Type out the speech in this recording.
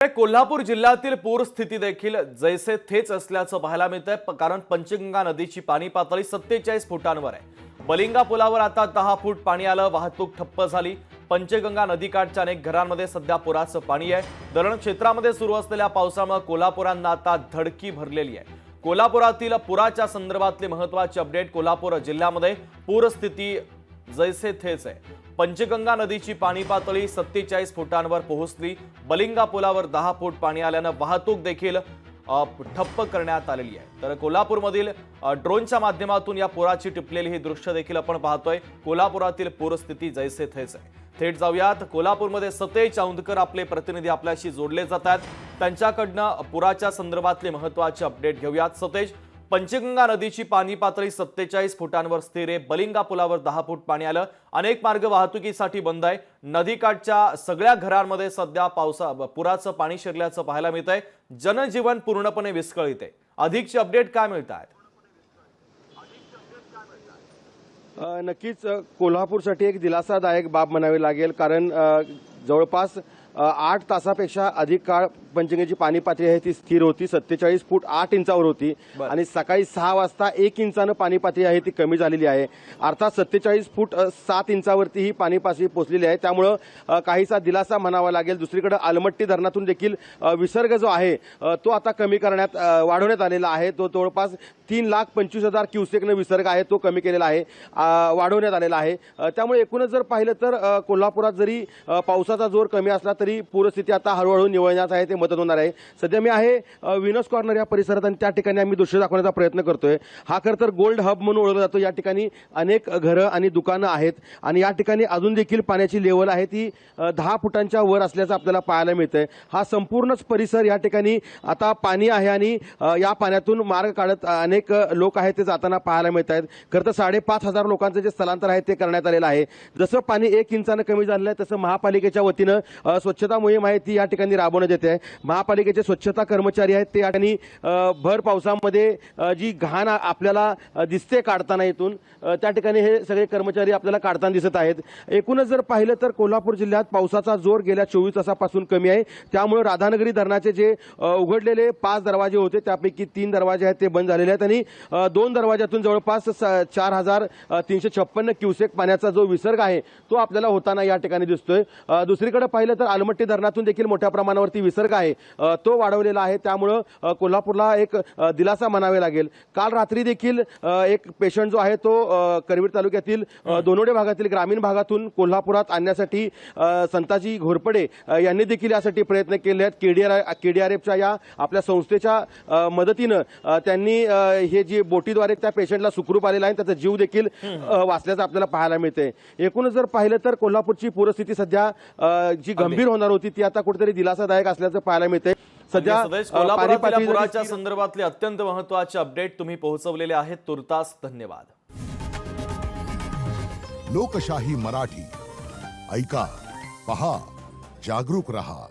कोल्हापूर जिल्ह्यातील पूर स्थिती देखील जैसे थेच असल्याचं पाहायला मिळतंय कारण पंचगंगा नदीची पाणी पातळी 47 फुटांवर आहे। बलिंगा पुलावर आता 10 फूट पाणी आलं, वाहतूक ठप्प झाली। पंचगंगा नदीकाठच्या अनेक घरांमध्ये सध्या पुराचं पाणी आहे। धरण क्षेत्रामध्ये सुरू असलेल्या पावसामुळे कोल्हापुरांना आता धडकी भरलेली आहे। कोल्हापुरातील पुराच्या संदर्भातले महत्त्वाचे अपडेट। कोल्हापूर जिल्ह्यामध्ये पूरस्थिती जैसे थेच आहे। पंचगंगा नदीची पाणी पातळी 47 फुटांवर पोहोचली। बलिंगा पुलावर 10 फूट पाणी आल्यानं वाहतूक देखील ठप्प करण्यात आलेली आहे। तर कोल्हापूरमधील ड्रोनच्या माध्यमातून या पुराची टिपलेली ही दृश्य देखील आपण पाहतोय। कोल्हापुरातील पूरस्थिती जैसे थेच आहे। थेट जाऊयात कोल्हापूरमध्ये सतेज औंधकर आपले प्रतिनिधी आपल्याशी जोडले जातात, त्यांच्याकडनं पुराच्या संदर्भातले महत्त्वाचे अपडेट घेऊयात। सतेज, पंचगंगा नदीची पाणी पातळी 47 फुटांवर स्थिर आहे। बलिंगा पुलावर 10 फूट पाणी आलं। अनेक मार्ग वाहतुकीसाठी बंद आहे। नदीकाठच्या सगळ्या घरांमध्ये सध्या पुराचं पाणी शिरल्याचं पाहायला मिळतंय। जनजीवन पूर्णपणे विस्कळीत आहे। अधिकचे अपडेट काय मिळतात? नक्कीच कोल्हापूरसाठी एक दिलासादायक बाब म्हणावी लागेल, कारण जवळपास 8 तासापेक्षा अधिक काळ पंचगंगेची पाणी पातळी आहे ती स्थिर होती। 47 फूट 8 इंचावर होती आणि सकाळी 6 वाजता 1 इंचानं पाणी पातळी आहे ती कमी झालेली आहे। अर्थात 47 फूट 7 इंचावरती ही पाणी पातळी पोहोचलेली आहे, त्यामुळं काहीसा दिलासा म्हणावा लागेल। दुसरीकडे अलमट्टी धरणातून देखील विसर्ग जो आहे तो आता कमी करण्यात वाढवण्यात आलेला आहे। तो जवळपास 3,25,000 क्युसेकनं विसर्ग आहे तो कमी केलेला आहे, वाढवण्यात आलेला आहे। त्यामुळे एकूणच जर पाहिलं तर कोल्हापुरात जरी पावसाचा जोर कमी असला तरी पूरस्थिती आता हळूहळू निवळण्यास आहे ते मदत होणार आहे। सध्या मी आहे विनोस कॉर्नर या परिसरात आणि त्या ठिकाणी आम्ही दृश्य दाखवण्याचा प्रयत्न करतोय। हा खरं तर गोल्ड हब म्हणून ओळखला जातो। या ठिकाणी अनेक घरं आणि दुकानं आहेत आणि या ठिकाणी अजून देखील पाण्याची लेवल आहे ती 10 फुटांच्या वर असल्याचं आपल्याला पाहायला मिळतंय। हा संपूर्णच परिसर या ठिकाणी आता पाणी आहे आणि या पाण्यातून मार्ग काढत अनेक लोक आहेत ते जाताना पाहायला मिळत आहेत। खरं तर 5,500 लोकांचं जे स्थलांतर आहे ते करण्यात आलेलं आहे। जसं पाणी 1 इंचानं कमी झालेलं आहे तसं महापालिकेच्या वतीनं स्वच्छता मोहीम आहे ती या ठिकाणी राबवण्यात येते आहे। महापालिकेचे स्वच्छता कर्मचारी आहेत ते या ठिकाणी भर पावसामध्ये जी घाण आपल्याला दिसते काढताना इथून त्या ठिकाणी हे सगळे कर्मचारी आपल्याला काढताना दिसत आहेत। एकूणच जर पाहिलं तर कोल्हापूर जिल्ह्यात पावसाचा जोर गेल्या 24 तासापासून कमी आहे, त्यामुळे राधानगरी धरणाचे जे उघडलेले 5 दरवाजे होते त्यापैकी 3 दरवाजे आहेत ते बंद झालेले आहेत आणि 2 दरवाजातून जवळपास 4,356 क्युसेक पाण्याचा जो विसर्ग आहे तो आपल्याला होताना या ठिकाणी दिसतोय। दुसरीकडे पाहिलं तर अलमट्टी धरणातून देखील मोठ्या प्रमाणावरती विसर्ग आहे तो वाढवलेला आहे, त्यामुळे कोल्हापूरला एक दिलासा म्हणावे लागेल। काल रात्री देखील एक पेशंट जो आहे तो करवीर तालुक्यातील दोनोडे भागातील ग्रामीण भागातून कोल्हापुरात आणण्यासाठी संताजी घोरपडे यांनी देखील यासाठी प्रयत्न केले आहेत। केडीआरएफच्या या आपल्या संस्थेच्या मदतीनं त्यांनी हे जी बोटीद्वारे त्या पेशंटला सुखरूप आलेला आहे, त्याचा जीव देखील वाचल्याचं आपल्याला पाहायला मिळते। एकूणच जर पाहिलं तर कोल्हापूरची पूरस्थिती सध्या जी गंभीर होणार होती ती आता कुठेतरी दिलासादायक असल्याचं पाहायला मिळते। सध्या कोल्हापुरातील पुराच्या संदर्भातले अत्यंत महत्त्वाचे अपडेट तुम्ही पोहोचवलेले आहेत, तुर्तास धन्यवाद। लोकशाही मराठी ऐका, पहा, जागरूक रहा।